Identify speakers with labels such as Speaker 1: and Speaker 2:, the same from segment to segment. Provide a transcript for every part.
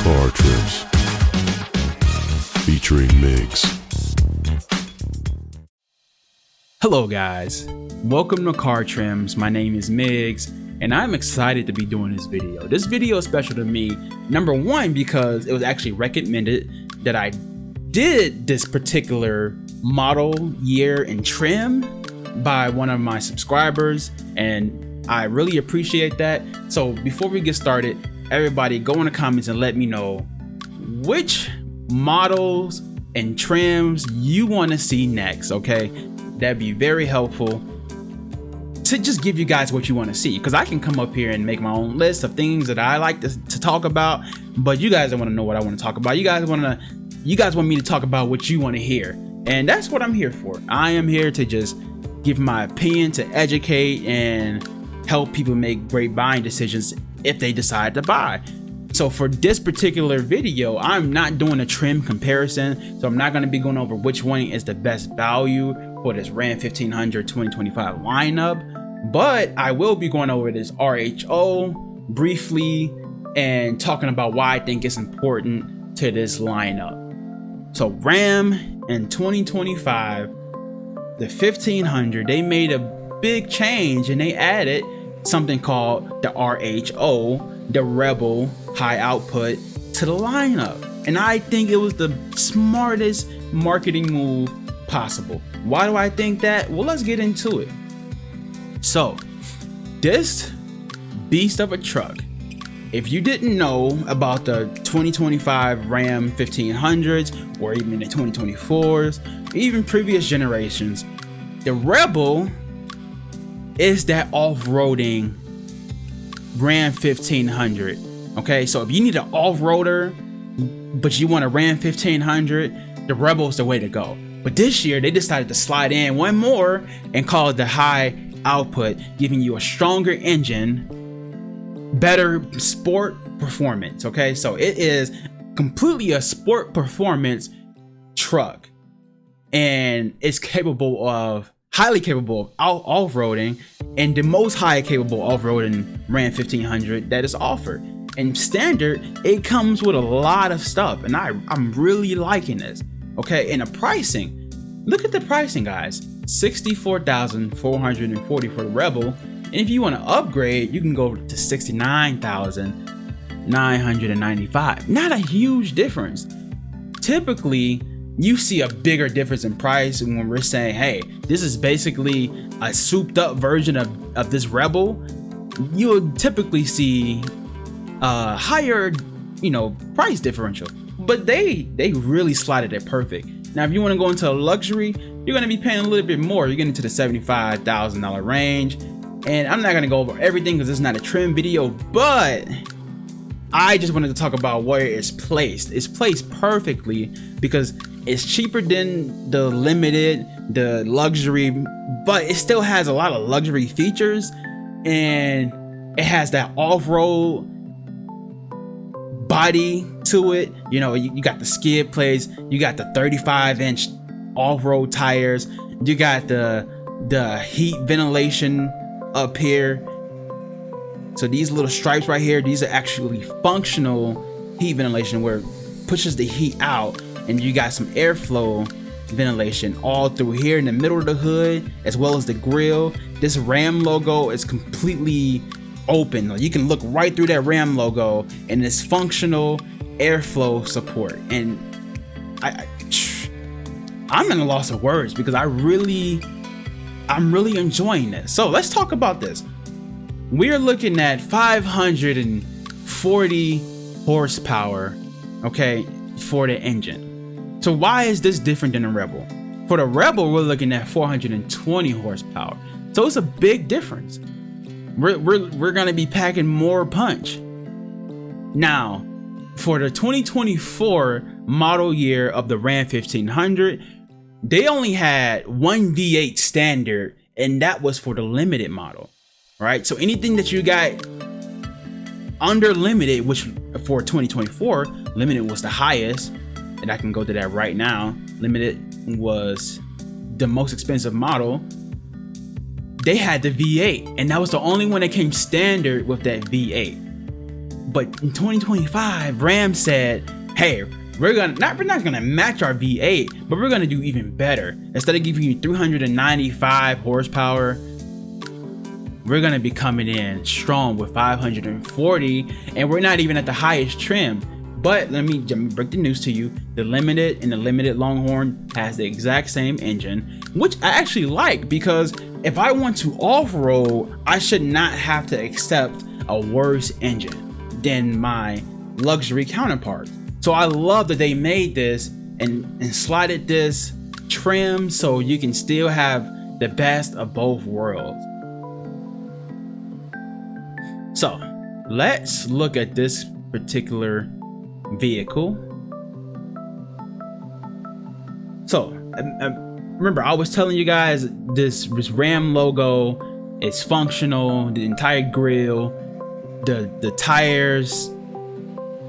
Speaker 1: Car Trims featuring Migs.
Speaker 2: Hello guys, welcome to Car Trims. My name is Migs and I'm excited to be doing this video. This video is special to me, number one, because it was actually recommended that I did this particular model, year, and trim by one of my subscribers, and I really appreciate that. So before we get started, everybody go in the comments and let me know which models and trims you want to see next, okay? That'd be very helpful to just give you guys what you want to see, because I can come up here and make my own list of things that I like to talk about, but you guys don't want to know what I want to talk about. You guys want me to talk about what you want to hear, and that's what I'm here for. I am here to just give my opinion, to educate and help people make great buying decisions if they decide to buy. So for this particular video, I'm not doing a trim comparison, so I'm not going to be going over which one is the best value for this Ram 1500 2025 lineup, but I will be going over this RHO briefly and talking about why I think it's important to this lineup. So Ram in 2025, the 1500, they made a big change and they added something called the RHO, the Rebel high output, to the lineup, and I think it was the smartest marketing move possible. Why do I think that? Well, let's get into it. So this beast of a truck, if you didn't know about the 2025 Ram 1500s or even the 2024s, even previous generations, the Rebel is that off-roading Ram 1500. Okay, so if you need an off-roader but you want a Ram 1500, the Rebel is the way to go. But this year they decided to slide in one more and call it the high output, giving you a stronger engine, better sport performance. Okay, so it is completely a sport performance truck, and it's highly capable of off-roading, and the most high capable off-roading Ram 1500 that is offered. And standard, it comes with a lot of stuff, and I'm really liking this. Okay, and the pricing, look at the pricing, guys. $64,440 for the Rebel, and if you want to upgrade, you can go to $69,995. Not a huge difference. Typically you see a bigger difference in price when we're saying, hey, this is basically a souped up version of this Rebel. You'll typically see a higher, price differential, but they really slotted it perfect. Now, if you want to go into a luxury, you're going to be paying a little bit more. You're getting to the $75,000 range, and I'm not going to go over everything because it's not a trim video, but I just wanted to talk about where it's placed. It's placed perfectly because it's cheaper than the limited, the luxury, but it still has a lot of luxury features, and it has that off-road body to it. You got the skid plates, you got the 35-inch off-road tires, you got the heat ventilation up here. So these little stripes right here, these are actually functional heat ventilation where it pushes the heat out, and you got some airflow ventilation all through here in the middle of the hood, as well as the grille. This Ram logo is completely open. You can look right through that Ram logo, and it's functional airflow support. And I'm in a loss of words because I'm really enjoying this. So let's talk about this. We're looking at 540 horsepower, okay, for the engine. So why is this different than the Rebel? For the Rebel, we're looking at 420 horsepower. So it's a big difference. We're gonna be packing more punch. Now, for the 2024 model year of the Ram 1500, they only had one V8 standard, and that was for the limited model, right? So anything that you got under limited, which for 2024, limited was the highest, and I can go to that right now. Limited was the most expensive model. They had the V8, and that was the only one that came standard with that V8. But in 2025, Ram said, hey, we're not gonna match our V8, but we're gonna do even better. Instead of giving you 395 horsepower, we're gonna be coming in strong with 540, and we're not even at the highest trim. But let me break the news to you. The Limited and the Limited Longhorn has the exact same engine, which I actually like, because if I want to off-road, I should not have to accept a worse engine than my luxury counterparts. So I love that they made this and slotted this trim so you can still have the best of both worlds. So let's look at this particular vehicle. So remember, I was telling you guys this Ram logo is functional, the entire grille, the tires,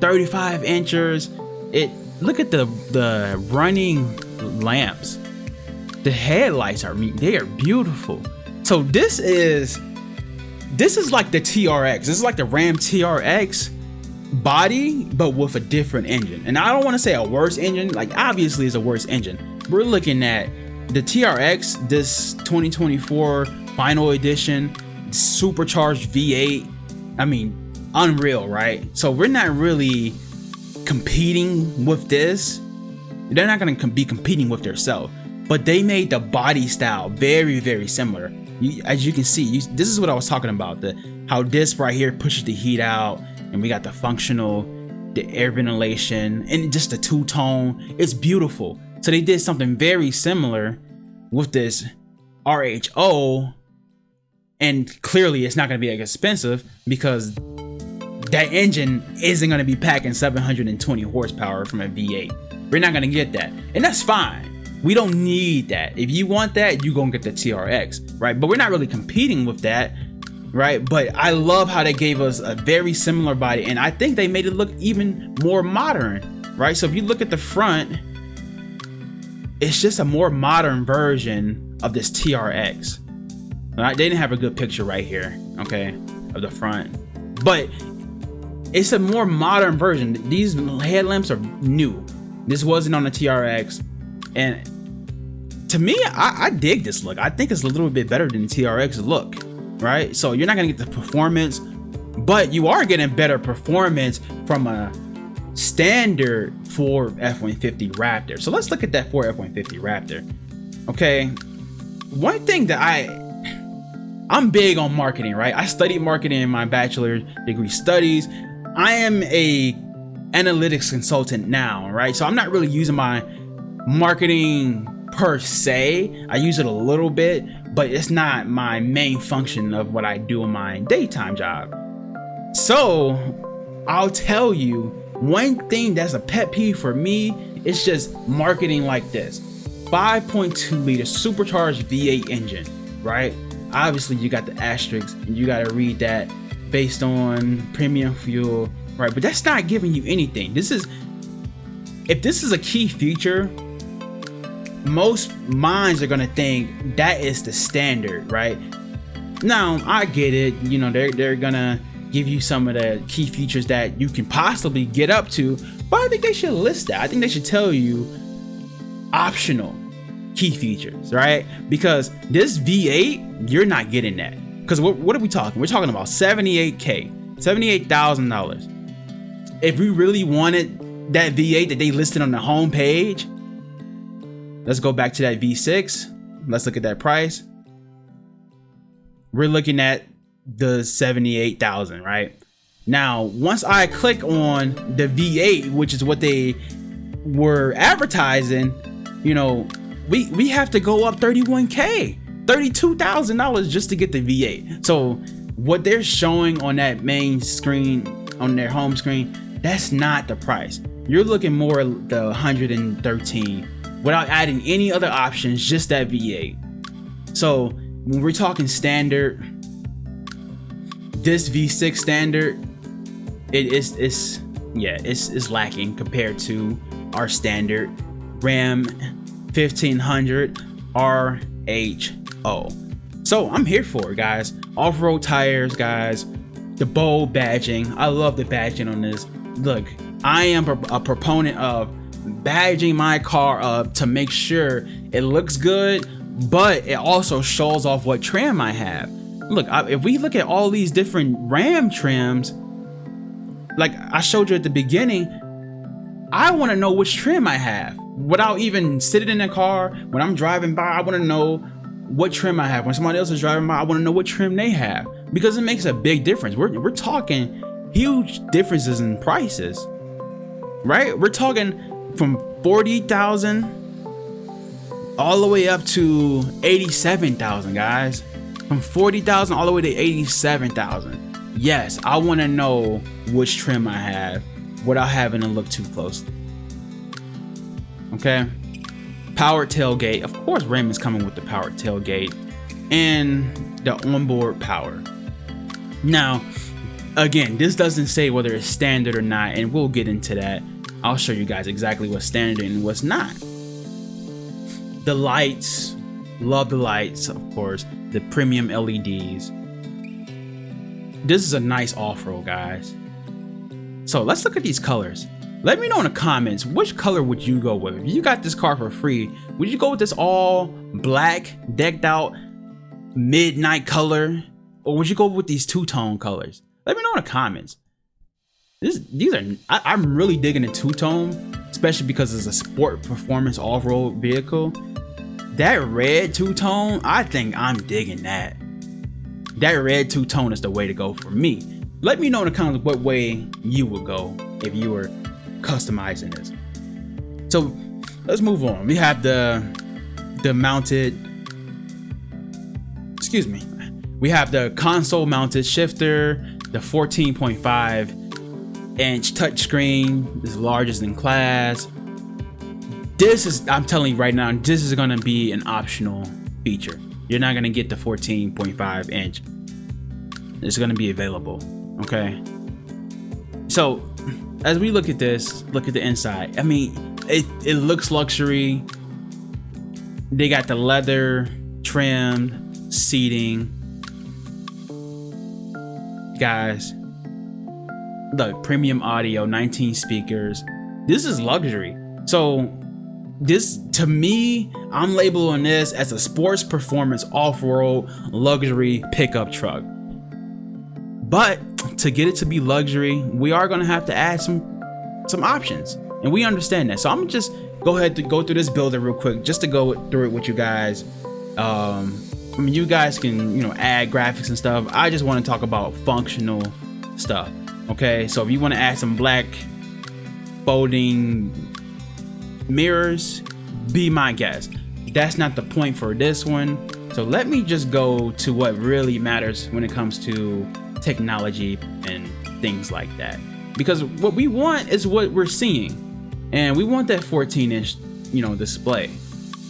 Speaker 2: 35 inches. Look at the running lamps. The headlights they are beautiful. So this is like the TRX. This is like the Ram TRX body, but with a different engine. And I don't want to say a worse engine, like obviously it's a worse engine. We're looking at the TRX, this 2024 final edition, supercharged V8. I mean, unreal, right? So we're not really competing with this. They're not going to be competing with themselves, but they made the body style very, very similar. As you can see, this is what I was talking about, how this right here pushes the heat out, and we got the functional, the air ventilation, and just the two-tone. It's beautiful. So they did something very similar with this RHO, and clearly it's not going to be as expensive because that engine isn't going to be packing 720 horsepower from a V8. We're not going to get that, and that's fine. We don't need that. If you want that, you gonna get the TRX, right? But we're not really competing with that, right? But I love how they gave us a very similar body, and I think they made it look even more modern, right? So if you look at the front, it's just a more modern version of this TRX. Right? They didn't have a good picture right here, okay, of the front, but it's a more modern version. These headlamps are new. This wasn't on the TRX. And to me, I dig this look. I think it's a little bit better than the TRX look, right? So you're not gonna get the performance, but you are getting better performance from a standard Ford F-150 Raptor. So let's look at that Ford F-150 Raptor. Okay, one thing that I'm big on marketing, right? I studied marketing in my bachelor's degree studies. I am a analytics consultant now, right? So I'm not really using my marketing per se. I use it a little bit, but it's not my main function of what I do in my daytime job. So I'll tell you, one thing that's a pet peeve for me is just marketing like this. 5.2 liter supercharged V8 engine, right? Obviously you got the asterisks and you got to read that based on premium fuel, right? But that's not giving you anything. If this is a key feature, most minds are gonna think that is the standard, right? Now I get it, you know, they're gonna give you some of the key features that you can possibly get up to, but I think they should list that. I think they should tell you optional key features, right? Because this V8, you're not getting that. Because what are we talking? We're talking about $78,000, $78,000. If we really wanted that V8 that they listed on the home page, let's go back to that V6. Let's look at that price. We're looking at the $78,000, right? Now, once I click on the V8, which is what they were advertising, you know, we have to go up $31K, $32,000 just to get the V8. So what they're showing on that main screen, on their home screen, that's not the price. You're looking more at the 113 without adding any other options, just that V8. So when we're talking standard, this V6 standard, it's lacking compared to our standard Ram 1500 RHO. So I'm here for it, guys. Off-road tires, guys. the bold badging. I love the badging on this. Look, I am a proponent of badging my car up to make sure it looks good, but it also shows off what trim I have. Look, if we look at all these different Ram trims, like I showed you at the beginning, I want to know which trim I have without even sitting in the car. When I'm driving by, I want to know what trim I have. When somebody else is driving by, I want to know what trim they have, because it makes a big difference. We're talking huge differences in prices, right? We're talking from 40,000 all the way up to 87,000, guys. From 40,000 all the way to 87,000. Yes, I want to know which trim I have without having to look too closely. Okay. Powered tailgate. Of course, Ram is coming with the powered tailgate and the onboard power. Now, again, this doesn't say whether it's standard or not, and we'll get into that. I'll show you guys exactly what's standard and what's not. The lights, love the lights, of course, the premium LEDs. This is a nice off-road, guys. So let's look at these colors. Let me know in the comments, which color would you go with? If you got this car for free, would you go with this all black, decked out, midnight color? Or would you go with these two-tone colors? Let me know in the comments. I'm really digging the two-tone, especially because it's a sport performance off-road vehicle. That red two-tone, I think I'm digging that. That red two-tone is the way to go for me. Let me know in the comments what way you would go if you were customizing this. So let's move on. We have the mounted, excuse me. We have the console mounted shifter, the 14.5 inch touchscreen, is largest in class. This is, I'm telling you right now, this is gonna be an optional feature. You're not gonna get the 14.5 inch. It's gonna be available, okay? So as we look at this, look at the inside. I mean, it looks luxury. They got the leather trim, seating. Guys, the premium audio, 19 speakers. This is luxury. So this, to me, I'm labeling this as a sports performance off-road luxury pickup truck. But to get it to be luxury, we are gonna have to add some options, and we understand that. So I'm gonna just go ahead to go through this builder real quick, just to go through it with you guys. I mean, you guys can, you know, add graphics and stuff. I just want to talk about functional stuff. Okay, so if you want to add some black folding mirrors, be my guest. That's not the point for this one. So let me just go to what really matters when it comes to technology and things like that, because what we want is what we're seeing, and we want that 14-inch, you know, display,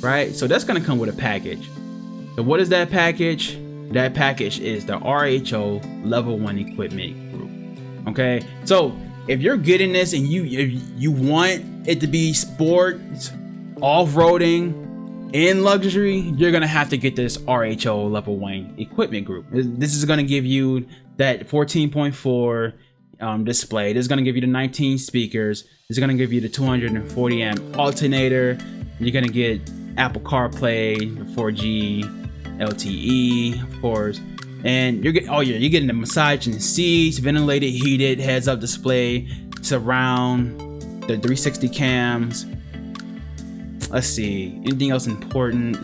Speaker 2: right? So that's going to come with a package. So what is that package? That package is the RHO level 1 equipment group. Okay, so if you're getting this and you want it to be sports, off-roading, and luxury, you're gonna have to get this RHO level 1 equipment group. This is gonna give you that 14.4 display. This is gonna give you the 19 speakers. This is gonna give you the 240 amp alternator. You're gonna get Apple CarPlay, 4G, LTE, of course, and you're getting the massaging seats, ventilated, heated, heads-up display, surround, the 360 cams. Let's see, anything else important?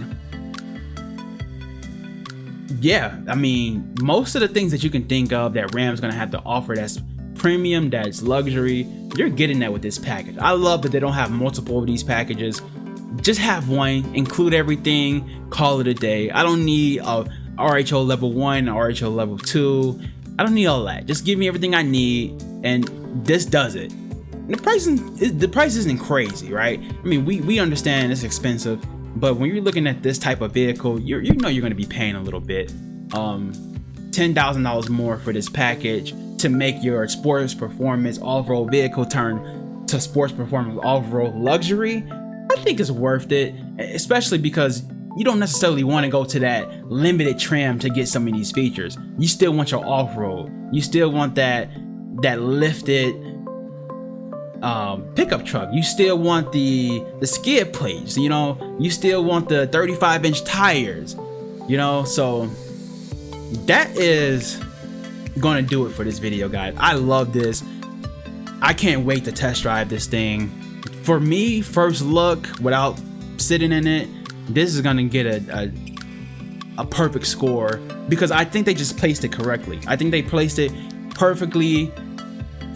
Speaker 2: Yeah, I mean, most of the things that you can think of that Ram's gonna have to offer that's premium, that's luxury, you're getting that with this package. I love that they don't have multiple of these packages. Just have one, include everything, call it a day. I don't need a RHO level 1, RHO level 2. I don't need all that. Just give me everything I need, and this does it. And the price isn't crazy, right? I mean, we understand it's expensive, but when you're looking at this type of vehicle, you know you're going to be paying a little bit. $10,000 more for this package to make your sports performance off-road vehicle turn to sports performance off-road luxury. I think it's worth it, especially because you don't necessarily want to go to that limited trim to get some of these features. You still want your off-road. You still want that lifted pickup truck. You still want the skid plates, you know. You still want the 35-inch tires, you know. So that is gonna do it for this video, guys. I love this. I can't wait to test drive this thing. For me, first look, without sitting in it, this is gonna get a perfect score, because I think they just placed it correctly. I think they placed it perfectly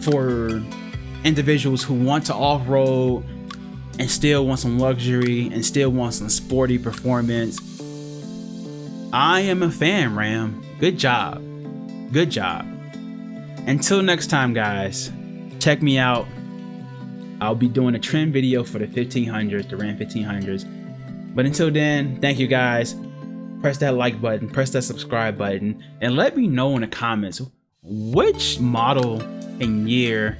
Speaker 2: for individuals who want to off-road and still want some luxury and still want some sporty performance. I am a fan, Ram. Good job. Good job. Until next time, guys, check me out. I'll be doing a trim video for the 1500s, the Ram 1500s. But until then, thank you, guys. Press that like button, press that subscribe button, and let me know in the comments which model and year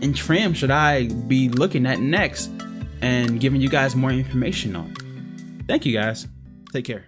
Speaker 2: and trim should I be looking at next and giving you guys more information on. Thank you, guys. Take care.